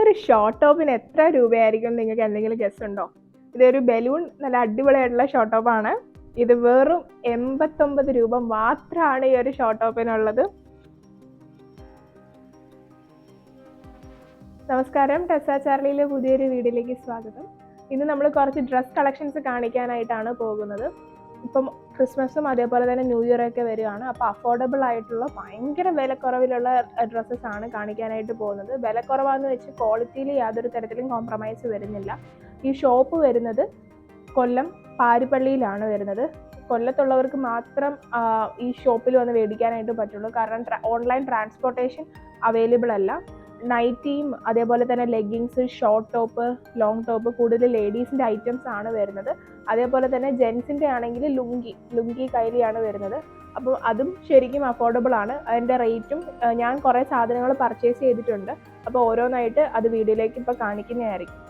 ഒരു ഷോർട്ട് ടോപ്പിന് എത്ര രൂപയായിരിക്കും നിങ്ങൾക്ക് എന്തെങ്കിലും ഗസ് ഉണ്ടോ? ഇതൊരു ബലൂൺ നല്ല അടിപൊളിയായിട്ടുള്ള ഷോർട്ട് ടോപ്പാണ്. ഇത് വെറും 89 രൂപ മാത്രമാണ് ഈ ഒരു ഷോർട്ട് ടോപ്പിനുള്ളത്. നമസ്കാരം, ടെസ്സ ചാർലിയിലെ പുതിയൊരു വീഡിയോയിലേക്ക് സ്വാഗതം. ഇന്ന് നമ്മൾ കുറച്ച് ഡ്രസ് കളക്ഷൻസ് കാണിക്കാനായിട്ടാണ് പോകുന്നത്. ഇപ്പം ക്രിസ്മസും അതേപോലെ തന്നെ ന്യൂ ഇയർ ഒക്കെ വരികയാണ്. അപ്പോൾ അഫോർഡബിൾ ആയിട്ടുള്ള ഭയങ്കര വിലക്കുറവിലുള്ള ഡ്രസ്സസ് ആണ് കാണിക്കാനായിട്ട് പോകുന്നത്. വിലക്കുറവാന്ന് വെച്ച് ക്വാളിറ്റിയിൽ യാതൊരു തരത്തിലും കോംപ്രമൈസ് വരുന്നില്ല. ഈ ഷോപ്പ് വരുന്നത് കൊല്ലം പാരിപ്പള്ളിയിലാണ് വരുന്നത്. കൊല്ലത്തുള്ളവർക്ക് മാത്രം ഈ ഷോപ്പിൽ വന്ന് മേടിക്കാനായിട്ട് പറ്റുള്ളൂ. കാരണം ഓൺലൈൻ ട്രാൻസ്പോർട്ടേഷൻ അവൈലബിൾ അല്ല. നൈറ്റിയും അതേപോലെ തന്നെ leggings, short top, long top, കൂടുതൽ ലേഡീസിൻ്റെ ഐറ്റംസ് ആണ് വരുന്നത്. അതേപോലെ തന്നെ ജെൻസിൻ്റെ ആണെങ്കിൽ ലുങ്കി കൈലിയാണ് വരുന്നത്. അപ്പോൾ അതും ശരിക്കും അഫോർഡബിൾ ആണ്. അതിൻ്റെ റേറ്റും ഞാൻ കുറേ സാധനങ്ങൾ പർച്ചേസ് ചെയ്തിട്ടുണ്ട്. അപ്പോൾ ഓരോന്നായിട്ട് അത് വീഡിയോയിലേക്ക് ഇപ്പോൾ കാണിക്കുന്നതായിരിക്കും.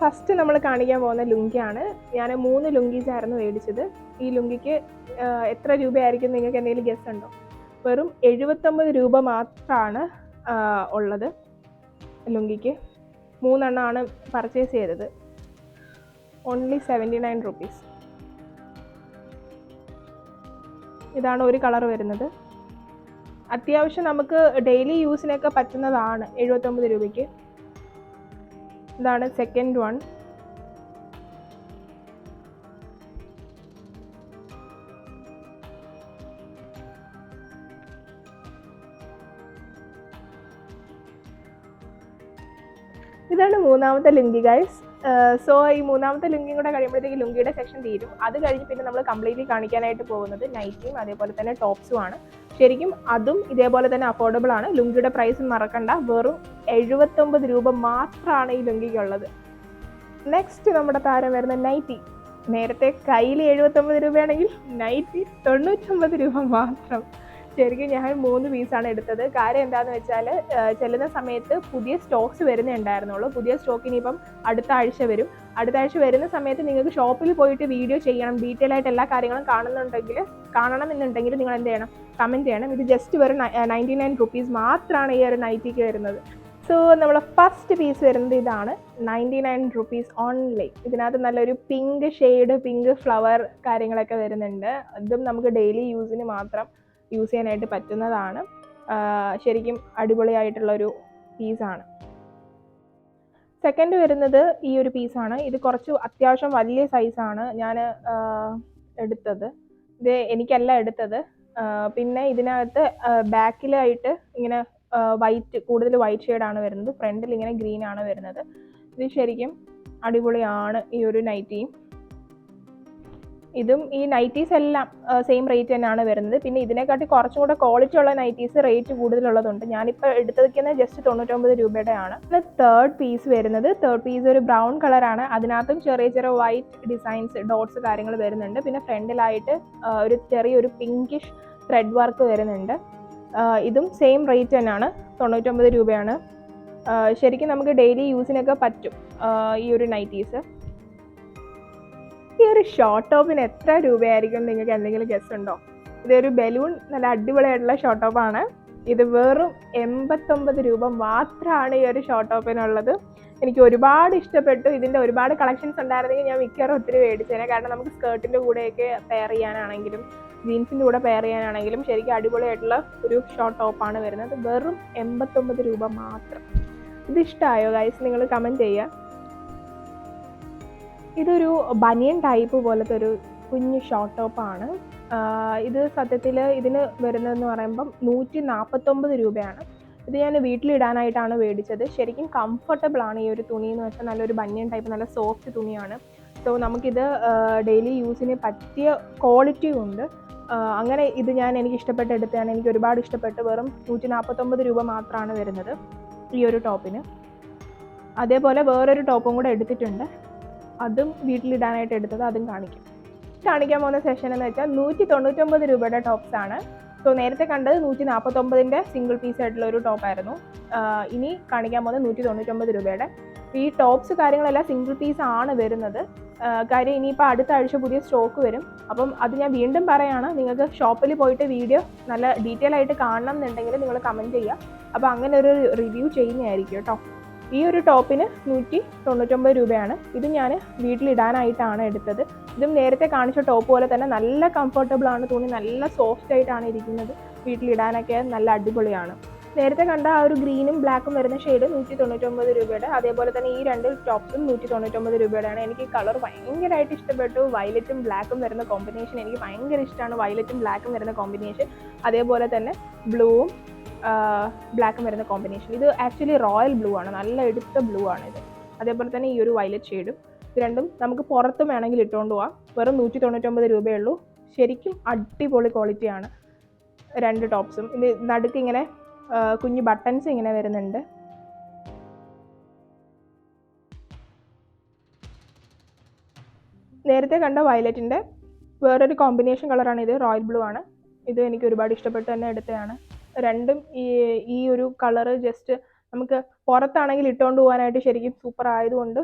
ഫസ്റ്റ് നമ്മൾ കാണിക്കാൻ പോകുന്ന ലുങ്കിയാണ്. ഞാൻ 3 ലുങ്കീസ് ആയിരുന്നു മേടിച്ചത്. ഈ ലുങ്കിക്ക് എത്ര രൂപയായിരിക്കും നിങ്ങൾക്ക് എന്തെങ്കിലും ഗസ് ഉണ്ടോ? വെറും 79 രൂപ മാത്രമാണ് ഉള്ളത്. ലുങ്കിക്ക് 3 എണ്ണമാണ് പർച്ചേസ് ചെയ്തത്. Only 79 rupees. ഇതാണ് ഒരു കളർ വരുന്നത്. അത്യാവശ്യം നമുക്ക് ഡെയിലി യൂസിനൊക്കെ പറ്റുന്നതാണ് 79 രൂപയ്ക്ക്. ഇതാണ് സെക്കൻഡ് വൺ. ഇതാണ് മൂന്നാമത്തെ ലുങ്കി ഗൈസ്. സോ ഈ മൂന്നാമത്തെ ലുങ്കിയും കൂടെ കഴിയുമ്പോഴത്തേക്ക് ലുങ്കിയുടെ സെക്ഷൻ തീരും. അത് കഴിഞ്ഞ് പിന്നെ നമ്മൾ കംപ്ലീറ്റ്ലി കാണിക്കാനായിട്ട് പോകുന്നത് നൈറ്റിയും അതേപോലെ തന്നെ ടോപ്സും ആണ്. ശരിക്കും അതും ഇതേപോലെ തന്നെ അഫോർഡബിൾ ആണ്. ലുങ്കിയുടെ പ്രൈസ് മറക്കണ്ട, വെറും 79 രൂപ മാത്രമാണ് ഈ ലുങ്കിക്കുള്ളത്. നെക്സ്റ്റ് നമ്മുടെ താരം വരുന്ന നൈറ്റി. നേരത്തെ കയ്യിൽ 79 രൂപയാണെങ്കിൽ നൈറ്റി 99 രൂപ മാത്രം. ശരിക്കും ഞാൻ 3 പീസാണ് എടുത്തത്. കാര്യം എന്താണെന്ന് വെച്ചാൽ ചെല്ലുന്ന സമയത്ത് പുതിയ സ്റ്റോക്സ് വരുന്നുണ്ടായിരുന്നുള്ളൂ. പുതിയ സ്റ്റോക്ക് ഇനിയിപ്പം അടുത്ത ആഴ്ച വരും. അടുത്ത ആഴ്ച വരുന്ന സമയത്ത് നിങ്ങൾക്ക് ഷോപ്പിൽ പോയിട്ട് വീഡിയോ ചെയ്യണം, ഡീറ്റെയിൽ ആയിട്ട് എല്ലാ കാര്യങ്ങളും കാണണമെന്നുണ്ടെങ്കിൽ നിങ്ങൾ എന്ത് ചെയ്യണം? കമൻറ്റ് ചെയ്യണം. ഇത് ജസ്റ്റ് വെറും 99 റുപ്പീസ് മാത്രമാണ് ഈ ഒരു നൈറ്റിക്ക് വരുന്നത്. സോ നമ്മൾ ഫസ്റ്റ് പീസ് വരുന്നത് ഇതാണ്, 99 റുപ്പീസ് ഓൺലി. ഇതിനകത്ത് നല്ലൊരു പിങ്ക് ഷെയ്ഡ്, പിങ്ക് ഫ്ലവർ കാര്യങ്ങളൊക്കെ വരുന്നുണ്ട്. ഇതും നമുക്ക് ഡെയിലി യൂസിന് മാത്രം യൂസ് ചെയ്യാനായിട്ട് പറ്റുന്നതാണ്. ശരിക്കും അടിപൊളിയായിട്ടുള്ളൊരു പീസാണ്. സെക്കൻഡ് വരുന്നത് ഈ ഒരു പീസാണ്. ഇത് കുറച്ച് അത്യാവശ്യം വലിയ സൈസാണ് ഞാൻ എടുത്തത്. ഇത് എനിക്കല്ല എടുത്തത്. പിന്നെ ഇതിനകത്ത് ബാക്കിലായിട്ട് ഇങ്ങനെ കൂടുതൽ വൈറ്റ് ഷെയ്ഡാണ് വരുന്നത്. ഫ്രണ്ടിൽ ഇങ്ങനെ ഗ്രീൻ ആണ് വരുന്നത്. ഇത് ശരിക്കും അടിപൊളിയാണ് ഈ ഒരു നൈറ്റിയും. ഇതും ഈ നൈറ്റീസ് എല്ലാം സെയിം റേറ്റ് തന്നെയാണ് വരുന്നത്. പിന്നെ ഇതിനെക്കാട്ടി കുറച്ചും കൂടെ ക്വാളിറ്റി ഉള്ള നൈറ്റീസ് റേറ്റ് കൂടുതലുള്ളതുണ്ട്. ഞാനിപ്പോൾ എടുത്തിരിക്കുന്നത് ജസ്റ്റ് 99 രൂപയുടെ ആണ്. തേർഡ് പീസ് വരുന്നത്, തേർഡ് പീസ് ഒരു ബ്രൗൺ കളറാണ്. അതിനകത്തും ചെറിയ ചെറിയ വൈറ്റ് ഡിസൈൻസ്, ഡോട്ട്സ് കാര്യങ്ങൾ വരുന്നുണ്ട്. പിന്നെ ഫ്രണ്ടിലായിട്ട് ഒരു ചെറിയൊരു പിങ്കിഷ് ത്രെഡ് വർക്ക് വരുന്നുണ്ട്. ഇതും സെയിം റേറ്റ് തന്നെയാണ്, 99 രൂപയാണ്. ശരിക്കും നമുക്ക് ഡെയിലി യൂസിനൊക്കെ പറ്റും ഈ ഒരു നൈറ്റീസ്. ഈ ഒരു ഷോർട്ട് ടോപ്പിന് എത്ര രൂപയായിരിക്കും നിങ്ങൾക്ക് എന്തെങ്കിലും ഗസ് ഉണ്ടോ? ഇതൊരു ബലൂൺ നല്ല അടിപൊളിയായിട്ടുള്ള ഷോർട്ട് ടോപ്പാണ്. ഇത് വെറും 89 രൂപ മാത്രമാണ് ഈ ഒരു ഷോർട്ട് ടോപ്പിനുള്ളത്. എനിക്ക് ഒരുപാട് ഇഷ്ടപ്പെട്ടു. ഇതിൻ്റെ ഒരുപാട് കളക്ഷൻസ് ഉണ്ടായിരുന്നെങ്കിൽ ഞാൻ മിക്കവാറും ഒത്തിരി മേടിച്ചേനെ. കാരണം നമുക്ക് സ്കേർട്ടിൻ്റെ കൂടെയൊക്കെ പെയർ ചെയ്യാനാണെങ്കിലും ജീൻസിൻ്റെ കൂടെ പെയർ ചെയ്യാനാണെങ്കിലും ശരിക്കും അടിപൊളിയായിട്ടുള്ള ഒരു ഷോർട്ട് ടോപ്പാണ് വരുന്നത്. വെറും 89 രൂപ മാത്രം. ഇത് ഇഷ്ടമായോ ഗൈസ്? നിങ്ങൾ കമൻറ്റ് ചെയ്യുക. ഇതൊരു ബനിയൻ ടൈപ്പ് പോലത്തെ ഒരു കുഞ്ഞ് ഷോർട്ട് ടോപ്പാണ്. ഇത് സത്യത്തിൽ ഇതിന് വരുന്നതെന്ന് പറയുമ്പം 149 രൂപയാണ്. ഇത് ഞാൻ വീട്ടിലിടാനായിട്ടാണ് മേടിച്ചത്. ശരിക്കും കംഫർട്ടബിൾ ആണ് ഈ ഒരു തുണി എന്ന് വെച്ചാൽ. നല്ലൊരു ബനിയൻ ടൈപ്പ്, നല്ല സോഫ്റ്റ് തുണിയാണ്. സോ നമുക്കിത് ഡെയിലി യൂസിന് പറ്റിയ ക്വാളിറ്റിയും ഉണ്ട്. അങ്ങനെ ഇത് എനിക്ക് ഇഷ്ടപ്പെട്ട് എടുത്തതാണ്. എനിക്ക് ഒരുപാട് ഇഷ്ടപ്പെട്ട്. വെറും 149 രൂപ മാത്രമാണ് വരുന്നത് ഈ ഒരു ടോപ്പിന്. അതേപോലെ വേറൊരു ടോപ്പും കൂടെ എടുത്തിട്ടുണ്ട്. അതും വീട്ടിലിടാനായിട്ട് എടുത്തത്, അതും കാണിക്കാൻ പോകുന്ന സെഷൻ എന്ന് വെച്ചാൽ 199 രൂപയുടെ ടോപ്സ് ആണ്. സോ നേരത്തെ കണ്ടത് 149ൻ്റെ സിംഗിൾ പീസ് ആയിട്ടുള്ള ഒരു ടോപ്പായിരുന്നു. ഇനി കാണിക്കാൻ പോകുന്നത് 199 രൂപയുടെ. ഈ ടോപ്സ് കാര്യങ്ങളെല്ലാം സിംഗിൾ പീസ് ആണ് വരുന്നത്. കാര്യം ഇനിയിപ്പോൾ അടുത്ത ആഴ്ച പുതിയ സ്റ്റോക്ക് വരും. അപ്പം അത് ഞാൻ വീണ്ടും പറയുകയാണ്, നിങ്ങൾക്ക് ഷോപ്പിൽ പോയിട്ട് വീഡിയോ നല്ല ഡീറ്റെയിൽ ആയിട്ട് കാണണം എന്നുണ്ടെങ്കിൽ നിങ്ങൾ കമൻറ്റ് ചെയ്യുക. അപ്പോൾ അങ്ങനെ ഒരു റിവ്യൂ ചെയ്യുന്നതായിരിക്കും കേട്ടോ. ഈ ഒരു ടോപ്പിന് 199 രൂപയാണ്. ഇത് ഞാൻ വീട്ടിലിടാനായിട്ടാണ് എടുത്തത്. ഇതും നേരത്തെ കാണിച്ച ടോപ്പ് പോലെ തന്നെ നല്ല കംഫർട്ടബിൾ ആണ്, തുണി നല്ല സോഫ്റ്റ് ആയിട്ടാണ് ഇരിക്കുന്നത്. വീട്ടിലിടാനൊക്കെ നല്ല അടിപൊളിയാണ്. നേരത്തെ കണ്ട ആ ഒരു ഗ്രീനും ബ്ലാക്കും വരുന്ന ഷെയ്ഡ് 199 രൂപയുടെ, അതേപോലെ തന്നെ ഈ 2 ടോപ്സും 199 രൂപയുടെയാണ്. എനിക്ക് കളർ ഭയങ്കരമായിട്ട് ഇഷ്ടപ്പെട്ടു. വയലറ്റും ബ്ലാക്കും വരുന്ന കോമ്പിനേഷൻ എനിക്ക് ഭയങ്കര ഇഷ്ടമാണ്. വയലറ്റും ബ്ലാക്കും വരുന്ന കോമ്പിനേഷൻ, അതേപോലെ തന്നെ ബ്ലൂവും ബ്ലാക്കും വരുന്ന കോമ്പിനേഷൻ. ഇത് ആക്ച്വലി റോയൽ ബ്ലൂ ആണ്, നല്ല എടുത്ത ബ്ലൂ ആണ് ഇത്. അതേപോലെ തന്നെ ഈ ഒരു വയലറ്റ് ഷെയ്ഡും. ഇത് രണ്ടും നമുക്ക് പുറത്തും വേണമെങ്കിൽ ഇട്ടുകൊണ്ട് പോവാം. വെറും 199 രൂപയേ ഉള്ളൂ. ശരിക്കും അടിപൊളി ക്വാളിറ്റിയാണ് 2 ടോപ്സും. ഇത് നടുക്ക് ഇങ്ങനെ കുഞ്ഞു ബട്ടൺസ് ഇങ്ങനെ വരുന്നുണ്ട്. നേരത്തെ കണ്ട വയലറ്റിൻ്റെ വേറൊരു കോമ്പിനേഷൻ കളറാണ് ഇത്, റോയൽ ബ്ലൂ ആണ്. ഇത് എനിക്ക് ഒരുപാട് ഇഷ്ടപ്പെട്ട് തന്നെ എടുത്തതാണ്. രണ്ടും ഈ ഒരു കളറ് ജസ്റ്റ് നമുക്ക് പുറത്താണെങ്കിൽ ഇട്ടുകൊണ്ട് പോകാനായിട്ട് ശരിക്കും സൂപ്പർ ആയതുകൊണ്ട്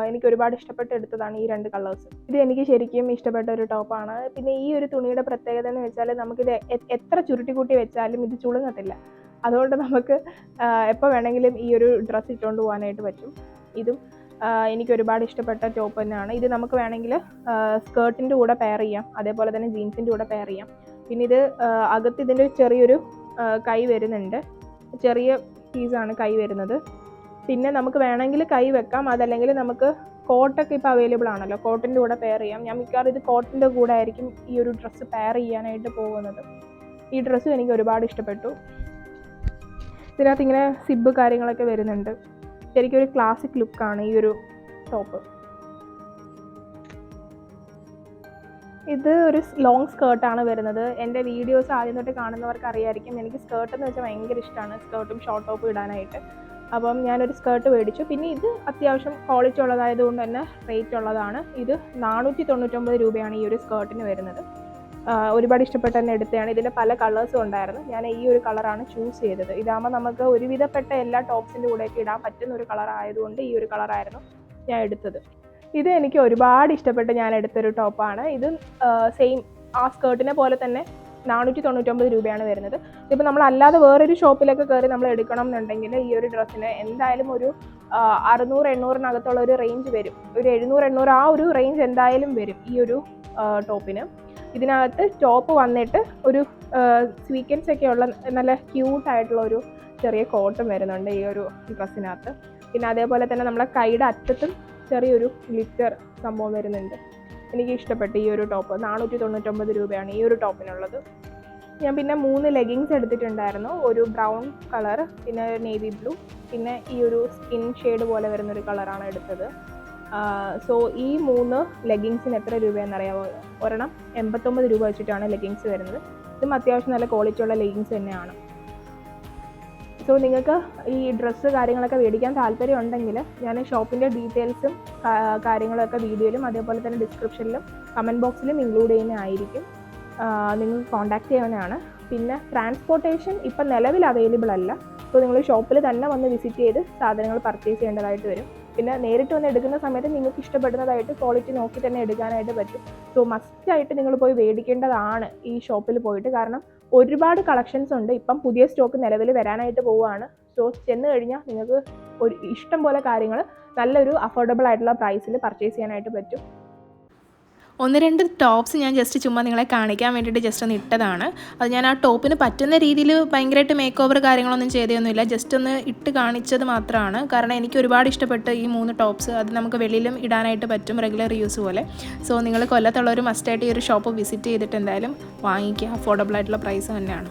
എനിക്ക് ഒരുപാട് ഇഷ്ടപ്പെട്ട് എടുത്തതാണ് ഈ 2 കളേഴ്സ്. ഇത് എനിക്ക് ശരിക്കും ഇഷ്ടപ്പെട്ട ഒരു ടോപ്പാണ്. പിന്നെ ഈ ഒരു തുണിയുടെ പ്രത്യേകത എന്ന് വെച്ചാൽ നമുക്കിത് എത്ര ചുരുട്ടിക്കൂട്ടി വെച്ചാലും ഇത് ചുളുങ്ങത്തില്ല. അതുകൊണ്ട് നമുക്ക് എപ്പോൾ വേണമെങ്കിലും ഈ ഒരു ഡ്രസ്സ് ഇട്ടുകൊണ്ട് പോകാനായിട്ട് പറ്റും. ഇതും എനിക്ക് ഒരുപാട് ഇഷ്ടപ്പെട്ട ടോപ്പ് തന്നെയാണ്. ഇത് നമുക്ക് വേണമെങ്കിൽ സ്കേർട്ടിൻ്റെ കൂടെ പെയർ ചെയ്യാം, അതേപോലെ തന്നെ ജീൻസിൻ്റെ കൂടെ പെയർ ചെയ്യാം. പിന്നെ ഇത് അകത്ത് ഇതിൻ്റെ ചെറിയൊരു കൈ വരുന്നുണ്ട്, ചെറിയ പീസാണ് കൈ വരുന്നത്. പിന്നെ നമുക്ക് വേണമെങ്കിൽ കൈ വെക്കാം, അതല്ലെങ്കിൽ നമുക്ക് കോട്ടൊക്കെ ഇപ്പോൾ അവൈലബിൾ ആണല്ലോ, കോട്ടൻ്റെ കൂടെ പെയർ ചെയ്യാം. ഞാൻ മിക്കവാറും ഇത് കോട്ടൻ്റെ കൂടെ ആയിരിക്കും ഈ ഒരു ഡ്രസ്സ് പെയർ ചെയ്യാനായിട്ട് പോകുന്നത്. ഈ ഡ്രസ്സും എനിക്ക് ഒരുപാട് ഇഷ്ടപ്പെട്ടു. ഇതിനകത്ത് ഇങ്ങനെ സിബ് കാര്യങ്ങളൊക്കെ വരുന്നുണ്ട്. ശരിക്കും ഒരു ക്ലാസിക് ലുക്കാണ് ഈ ഒരു ടോപ്പ്. ഇത് ഒരു ലോങ് സ്കേർട്ടാണ് വരുന്നത്. എൻ്റെ വീഡിയോസ് ആദ്യം തൊട്ട് കാണുന്നവർക്ക് അറിയായിരിക്കും, എനിക്ക് സ്കേർട്ട് എന്ന് വെച്ചാൽ ഭയങ്കര ഇഷ്ടമാണ്, സ്കേർട്ടും ഷോർട്ട് ടോപ്പും ഇടാനായിട്ട്. അപ്പം ഞാനൊരു സ്കേർട്ട് മേടിച്ചു. പിന്നെ ഇത് അത്യാവശ്യം ക്വാളിറ്റി ഉള്ളതായതുകൊണ്ട് തന്നെ റേറ്റ് ഉള്ളതാണ്. ഇത് 499 രൂപയാണ് ഈ ഒരു സ്കേർട്ടിന് വരുന്നത്. ഒരുപാട് ഇഷ്ടപ്പെട്ട് തന്നെ എടുത്തതാണ്. ഇതിൻ്റെ പല കളേഴ്സും ഉണ്ടായിരുന്നു. ഞാൻ ഈ ഒരു കളറാണ് ചൂസ് ചെയ്തത്. ഇതാകുമ്പോൾ നമുക്ക് ഒരുവിധപ്പെട്ട എല്ലാ ടോപ്സിൻ്റെ കൂടെയൊക്കെ ഇടാൻ പറ്റുന്ന ഒരു കളർ ആയതുകൊണ്ട് ഈ ഒരു കളറായിരുന്നു ഞാൻ എടുത്തത്. ഇത് എനിക്ക് ഒരുപാട് ഇഷ്ടപ്പെട്ട് ഞാൻ എടുത്തൊരു ടോപ്പാണ്. ഇത് സെയിം ആ സ്കേർട്ടിനെ പോലെ തന്നെ 499 രൂപയാണ് വരുന്നത്. ഇപ്പോൾ നമ്മൾ അല്ലാതെ വേറൊരു ഷോപ്പിലൊക്കെ കയറി നമ്മൾ എടുക്കണം എന്നുണ്ടെങ്കിൽ ഈ ഒരു ഡ്രസ്സിന് എന്തായാലും ഒരു 600-800 ഒരു റേഞ്ച് വരും. ഒരു 700-800 ആ ഒരു റേഞ്ച് എന്തായാലും വരും ഈ ഒരു ടോപ്പിന്. ഇതിനകത്ത് ടോപ്പ് വന്നിട്ട് ഒരു സ്വീക്കൻസ് ഒക്കെ ഉള്ള നല്ല ക്യൂട്ടായിട്ടുള്ള ഒരു ചെറിയ കോട്ടും വരുന്നുണ്ട് ഈ ഒരു ഡ്രസ്സിനകത്ത്. പിന്നെ അതേപോലെ തന്നെ നമ്മളെ കൈയുടെ അറ്റത്തും ചെറിയൊരു ഗ്ലിറ്റർ സംഭവം വരുന്നുണ്ട്. എനിക്ക് ഇഷ്ടപ്പെട്ടു ഈ ഒരു ടോപ്പ്. 499 രൂപയാണ് ഈ ഒരു ടോപ്പിനുള്ളത്. ഞാൻ പിന്നെ 3 ലെഗിങ്സ് എടുത്തിട്ടുണ്ടായിരുന്നു. ഒരു ബ്രൗൺ കളർ, പിന്നെ നേവി ബ്ലൂ, പിന്നെ ഈ ഒരു സ്കിൻ ഷെയ്ഡ് പോലെ വരുന്നൊരു കളറാണ് എടുത്തത്. സോ ഈ 3 ലെഗിങ്സിന് എത്ര രൂപയെന്നറിയാമോ? ഒരെണ്ണം 89 രൂപ വെച്ചിട്ടാണ് ലെഗിങ്സ് വരുന്നത്. ഇതും അത്യാവശ്യം നല്ല ക്വാളിറ്റി ഉള്ള ലെഗിങ്സ് തന്നെയാണ്. സോ നിങ്ങൾക്ക് ഈ ഡ്രസ്സ് കാര്യങ്ങളൊക്കെ മേടിക്കാൻ താല്പര്യം ഉണ്ടെങ്കിൽ ഞാൻ ഷോപ്പിൻ്റെ ഡീറ്റെയിൽസും കാര്യങ്ങളൊക്കെ വീഡിയോയിലും അതേപോലെ തന്നെ ഡിസ്ക്രിപ്ഷനിലും കമൻറ്റ് ബോക്സിലും ഇൻക്ലൂഡ് ചെയ്യുന്നതായിരിക്കും. നിങ്ങൾക്ക് കോൺടാക്റ്റ് ചെയ്യാവുന്നതാണ്. പിന്നെ ട്രാൻസ്പോർട്ടേഷൻ ഇപ്പം നിലവിൽ അവൈലബിൾ അല്ല. സോ നിങ്ങൾ ഷോപ്പിൽ തന്നെ വന്ന് വിസിറ്റ് ചെയ്ത് സാധനങ്ങൾ പർച്ചേസ് ചെയ്യേണ്ടതായിട്ട് വരും. പിന്നെ നേരിട്ട് വന്ന് എടുക്കുന്ന സമയത്ത് നിങ്ങൾക്ക് ഇഷ്ടപ്പെടുന്നതായിട്ട് ക്വാളിറ്റി നോക്കി തന്നെ എടുക്കാനായിട്ട് പറ്റും. സോ മസ്റ്റായിട്ട് നിങ്ങൾ പോയി മേടിക്കേണ്ടതാണ് ഈ ഷോപ്പിൽ പോയിട്ട്. കാരണം ഒരുപാട് കളക്ഷൻസ് ഉണ്ട്. ഇപ്പം പുതിയ സ്റ്റോക്ക് നിലവിൽ വരാനായിട്ട് പോവുകയാണ്. സോ ചെന്ന് കഴിഞ്ഞാൽ നിങ്ങൾക്ക് ഒരു ഇഷ്ടം പോലെ കാര്യങ്ങൾ നല്ലൊരു അഫോർഡബിൾ ആയിട്ടുള്ള പ്രൈസിൽ പർച്ചേസ് ചെയ്യാനായിട്ട് പറ്റും. 1-2 ടോപ്സ് ഞാൻ ജസ്റ്റ് ചുമ്മാ നിങ്ങളെ കാണിക്കാൻ വേണ്ടിയിട്ട് ജസ്റ്റ് ഒന്ന് ഇട്ടതാണ്. അത് ഞാൻ ആ ടോപ്പിന് പറ്റുന്ന രീതിയിൽ ഭയങ്കരമായിട്ട് മേക്ക് ഓവർ കാര്യങ്ങളൊന്നും ചെയ്തൊന്നുമില്ല, ജസ്റ്റ് ഒന്ന് ഇട്ട് കാണിച്ചത് മാത്രമാണ്. കാരണം എനിക്ക് ഒരുപാട് ഇഷ്ടപ്പെട്ട് ഈ 3 ടോപ്സ്. അത് നമുക്ക് വെളിയിലും ഇടാനായിട്ട് പറ്റും, റെഗുലർ യൂസ് പോലെ. സോ നിങ്ങൾ കൊല്ലത്തുള്ളവർ മസ്റ്റായിട്ട് ഈ ഒരു ഷോപ്പ് വിസിറ്റ് ചെയ്തിട്ട് എന്തായാലും വാങ്ങിക്കുക. അഫോർഡബിൾ ആയിട്ടുള്ള പ്രൈസ് തന്നെയാണ്.